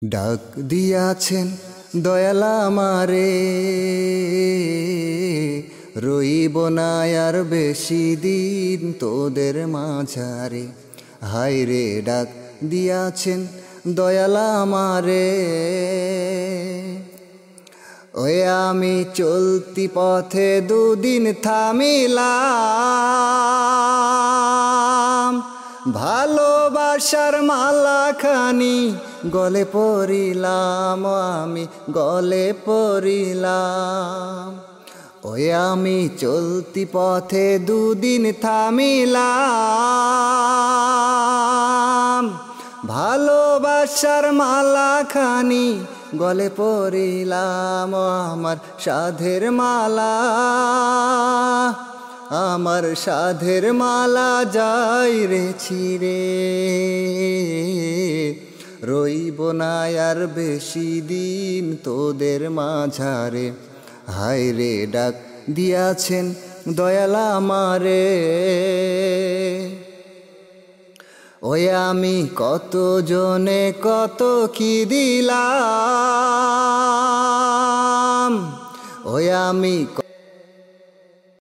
ডাক দিয়াছেন দয়াল আমারে, রইব না আর বেশি দিন তোদের মাঝারে। হায় রে ডাক দিয়াছেন দয়াল আমারে, ওই আমি চলতি পথে দুদিন থামিলাম, ভালোবাসার মালাখানি গলে পড়িলাম, আমি গলে পড়িলাম। ওই আমি চলতি পথে দুদিন থামিলাম, ভালোবাসার মালাখানি গলে পড়িলাম। আমার সাধের মালা, আমার সাধের মালা যাই রে ছিঁড়ে, রইব না আর বেশি দিন তোদের মাঝারে। হায় রে ডাক দিয়াছেন দয়াল আমারে, ওই আমি কত জনে কত কি দিলাম, ওই আমি